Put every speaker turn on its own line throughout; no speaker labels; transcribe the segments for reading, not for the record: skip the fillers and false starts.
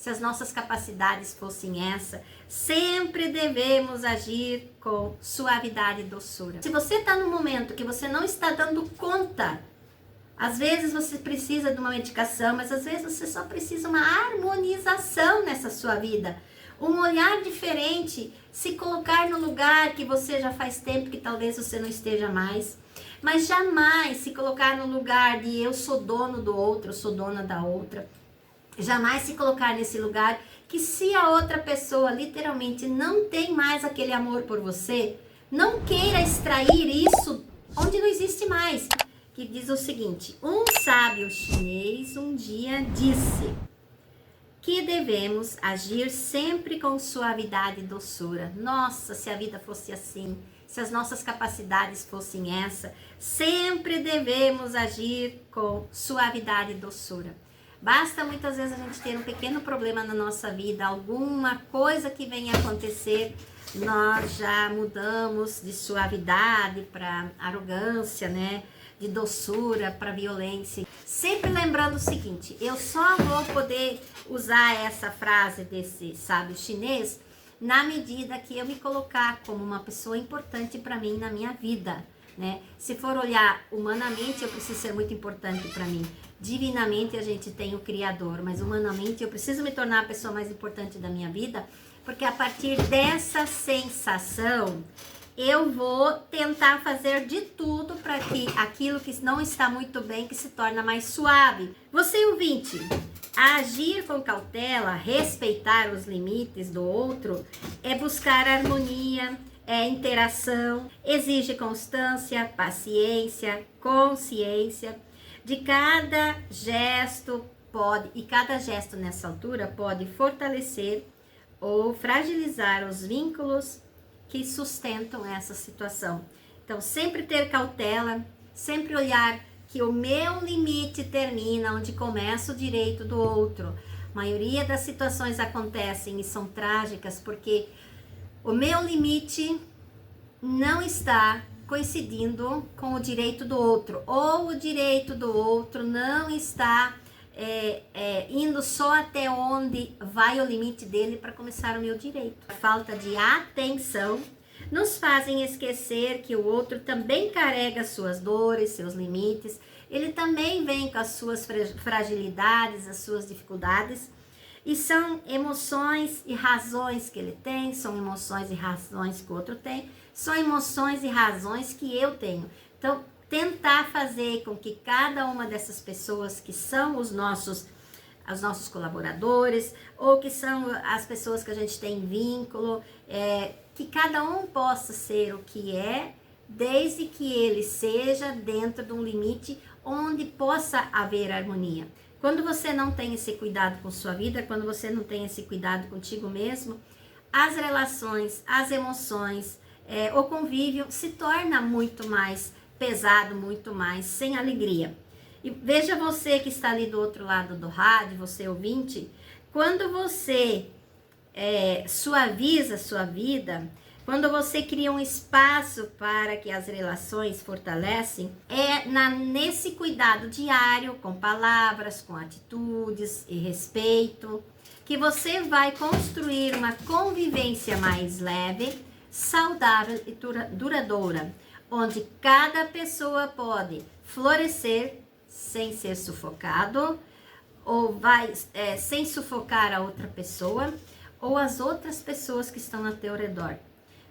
se as nossas capacidades fossem essa, sempre devemos agir com suavidade e doçura. Se você está num momento que você não está dando conta, às vezes você precisa de uma medicação, mas às vezes você só precisa uma harmonização nessa sua vida. Um olhar diferente, se colocar no lugar que você já faz tempo que talvez você não esteja mais. Mas jamais se colocar no lugar de eu sou dono do outro, eu sou dona da outra. Jamais se colocar nesse lugar que se a outra pessoa literalmente não tem mais aquele amor por você, não queira extrair isso onde não existe mais. Que diz o seguinte: um sábio chinês um dia disse que devemos agir sempre com suavidade e doçura. Nossa, se a vida fosse assim, se as nossas capacidades fossem essa, sempre devemos agir com suavidade e doçura. Basta muitas vezes a gente ter um pequeno problema na nossa vida, alguma coisa que venha acontecer, nós já mudamos de suavidade para arrogância, né? De doçura para violência. Sempre lembrando o seguinte, eu só vou poder usar essa frase desse sábio chinês na medida que eu me colocar como uma pessoa importante para mim na minha vida, né? Se for olhar humanamente, eu preciso ser muito importante para mim. Divinamente a gente tem o Criador, mas humanamente eu preciso me tornar a pessoa mais importante da minha vida, porque a partir dessa sensação eu vou tentar fazer de tudo para que aquilo que não está muito bem que se torne mais suave. Você ouvinte, agir com cautela, respeitar os limites do outro, é buscar harmonia, é interação, exige constância, paciência, consciência. De cada gesto e cada gesto nessa altura pode fortalecer ou fragilizar os vínculos que sustentam essa situação. Então, sempre ter cautela, sempre olhar que o meu limite termina onde começa o direito do outro. A maioria das situações acontecem e são trágicas porque o meu limite não está coincidindo com o direito do outro, ou o direito do outro não está indo só até onde vai o limite dele para começar o meu direito. A falta de atenção nos fazem esquecer que o outro também carrega suas dores, seus limites, ele também vem com as suas fragilidades, as suas dificuldades, e são emoções e razões que ele tem, são emoções e razões que o outro tem, são emoções e razões que eu tenho. Então, tentar fazer com que cada uma dessas pessoas que são os nossos colaboradores, ou que são as pessoas que a gente tem vínculo, que cada um possa ser o que é, desde que ele seja dentro de um limite onde possa haver harmonia. Quando você não tem esse cuidado com sua vida, quando você não tem esse cuidado contigo mesmo, as relações, as emoções, o convívio se torna muito mais pesado, muito mais sem alegria. E veja você que está ali do outro lado do rádio, você ouvinte, quando você suaviza a sua vida, quando você cria um espaço para que as relações fortalecem, nesse cuidado diário, com palavras, com atitudes e respeito, que você vai construir uma convivência mais leve, saudável e duradoura, onde cada pessoa pode florescer sem ser sufocado, ou sem sufocar a outra pessoa, ou as outras pessoas que estão ao teu redor.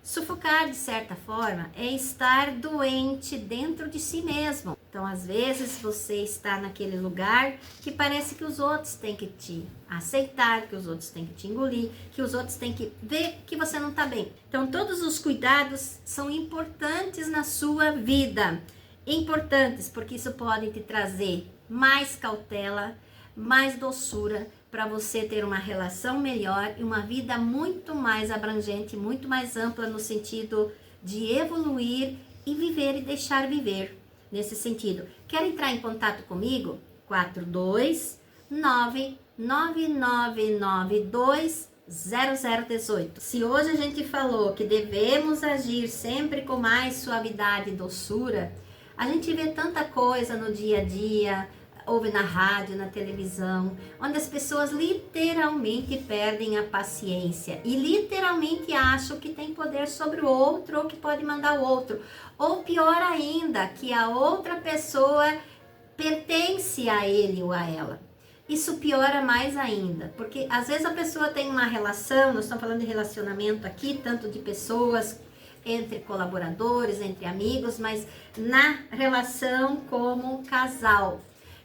Sufocar, de certa forma, é estar doente dentro de si mesmo. Então, às vezes, você está naquele lugar que parece que os outros têm que te aceitar, que os outros têm que te engolir, que os outros têm que ver que você não está bem. Então, todos os cuidados são importantes na sua vida. Importantes, porque isso pode te trazer mais cautela, mais doçura, para você ter uma relação melhor e uma vida muito mais abrangente, muito mais ampla no sentido de evoluir e viver e deixar viver. Nesse sentido, quer entrar em contato comigo? 42999920018. Se hoje a gente falou que devemos agir sempre com mais suavidade e doçura, a gente vê tanta coisa no dia a dia, ouve na rádio, na televisão, onde as pessoas literalmente perdem a paciência e literalmente acham que tem poder sobre o outro ou que pode mandar o outro. Ou pior ainda, que a outra pessoa pertence a ele ou a ela. Isso piora mais ainda, porque às vezes a pessoa tem uma relação, nós estamos falando de relacionamento aqui, tanto de pessoas, entre colaboradores, entre amigos, mas na relação como casal.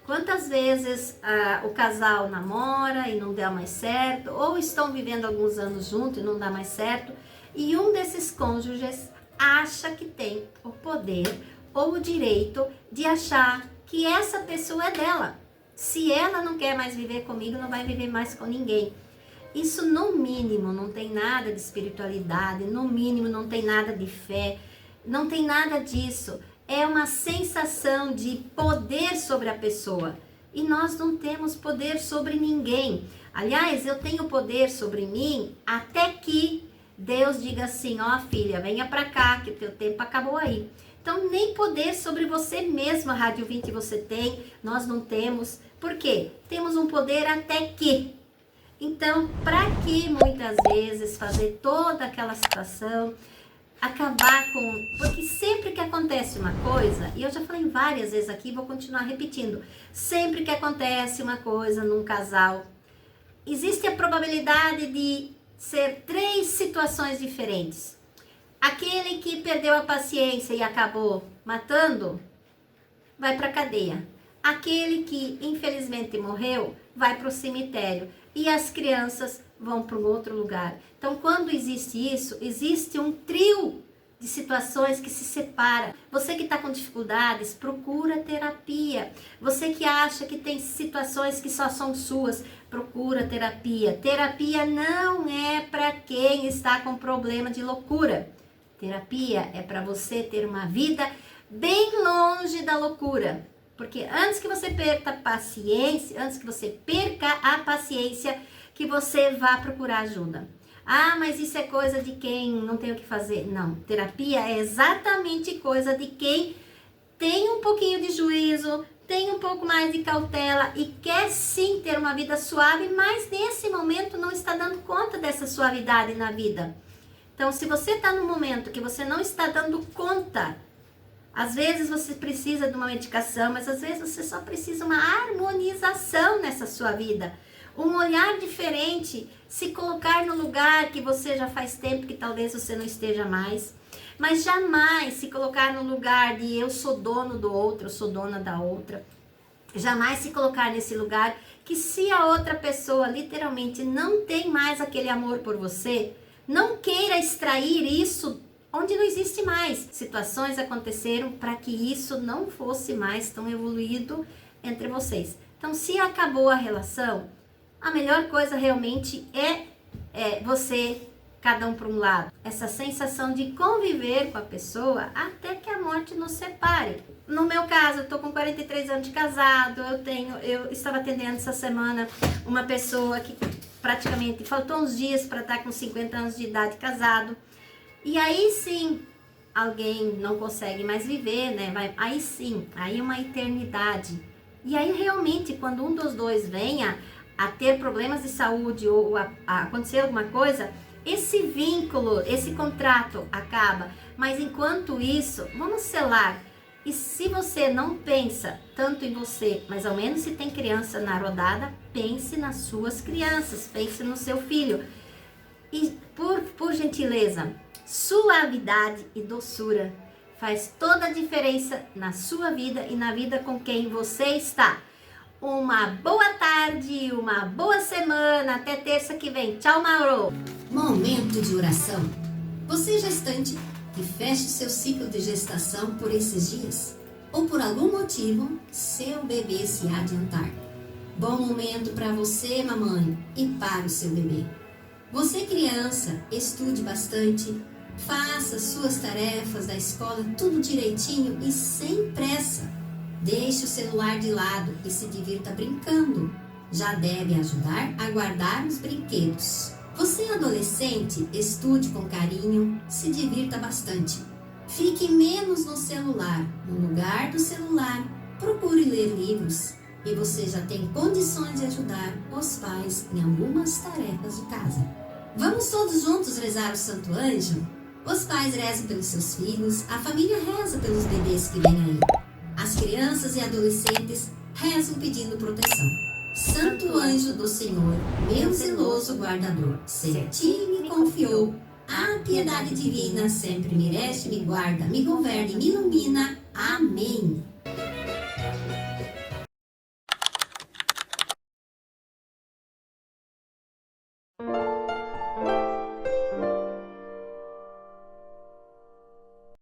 Quantas vezes o casal namora e não dá mais certo, ou estão vivendo alguns anos juntos e não dá mais certo, e um desses cônjuges acha que tem o poder ou o direito de achar que essa pessoa é dela. Se ela não quer mais viver comigo, não vai viver mais com ninguém. Isso no mínimo não tem nada de espiritualidade, no mínimo não tem nada de fé, não tem nada disso. É uma sensação de poder sobre a pessoa. E nós não temos poder sobre ninguém. Aliás, eu tenho poder sobre mim até que Deus diga assim, ó filha, venha pra cá, que o teu tempo acabou aí. Então, nem poder sobre você mesma, Rádio 20, você tem, nós não temos. Por quê? Temos um poder até que. Então, para que muitas vezes fazer toda aquela situação, acabar com... Porque sempre que acontece uma coisa, e eu já falei várias vezes aqui, vou continuar repetindo, sempre que acontece uma coisa num casal, existe a probabilidade de ser 3 situações diferentes. Aquele que perdeu a paciência e acabou matando, vai para a cadeia. Aquele que infelizmente morreu, vai para o cemitério. E as crianças vão para um outro lugar. Então, quando existe isso, existe um trio de situações que se separa. Você que está com dificuldades, procura terapia. Você que acha que tem situações que só são suas, procura terapia. Terapia não é para quem está com problema de loucura. Terapia é para você ter uma vida bem longe da loucura. Porque antes que você perca a paciência, antes que você perca a paciência, que você vá procurar ajuda. Ah, mas isso é coisa de quem não tem o que fazer. Não, terapia é exatamente coisa de quem tem um pouquinho de juízo, tem um pouco mais de cautela e quer sim ter uma vida suave, mas nesse momento não está dando conta dessa suavidade na vida. Então, se você está num momento que você não está dando conta, às vezes você precisa de uma medicação, mas às vezes você só precisa uma harmonização nessa sua vida. Um olhar diferente, se colocar no lugar que você já faz tempo que talvez você não esteja mais. Mas jamais se colocar no lugar de eu sou dono do outro, eu sou dona da outra. Jamais se colocar nesse lugar que se a outra pessoa literalmente não tem mais aquele amor por você, não queira extrair isso onde não existe mais. Situações aconteceram para que isso não fosse mais tão evoluído entre vocês. Então, se acabou a relação, a melhor coisa realmente é você, cada um para um lado. Essa sensação de conviver com a pessoa até que a morte nos separe. No meu caso, eu tô com 43 anos de casado, eu estava atendendo essa semana uma pessoa que praticamente faltou uns dias para estar com 50 anos de idade casado. E aí sim, alguém não consegue mais viver, né? Aí sim, aí é uma eternidade. E aí realmente, quando um dos dois venha a ter problemas de saúde ou a acontecer alguma coisa, esse vínculo, esse contrato acaba. Mas enquanto isso, vamos selar. E se você não pensa tanto em você, mas ao menos se tem criança na rodada, pense nas suas crianças, pense no seu filho. E por gentileza, suavidade e doçura faz toda a diferença na sua vida e na vida com quem você está. Uma boa tarde, uma boa semana, até terça que vem. Tchau, Mauro!
Momento de oração. Você gestante que feche seu ciclo de gestação por esses dias ou por algum motivo seu bebê se adiantar. Bom momento para você, mamãe, e para o seu bebê. Você, criança, estude bastante, faça suas tarefas da escola tudo direitinho e sem pressa. Deixe o celular de lado e se divirta brincando. Já deve ajudar a guardar os brinquedos. Você, adolescente, estude com carinho, se divirta bastante. Fique menos no celular. No lugar do celular, procure ler livros. e você já tem condições de ajudar os pais em algumas tarefas de casa. Vamos todos juntos rezar o Santo Anjo? Os pais rezam pelos seus filhos, a família reza pelos bebês que vêm aí. As crianças e adolescentes rezam pedindo proteção. Santo anjo do Senhor, meu zeloso guardador, se a ti me confiou a piedade divina, sempre me rege, me guarda, me governe, me ilumina. Amém.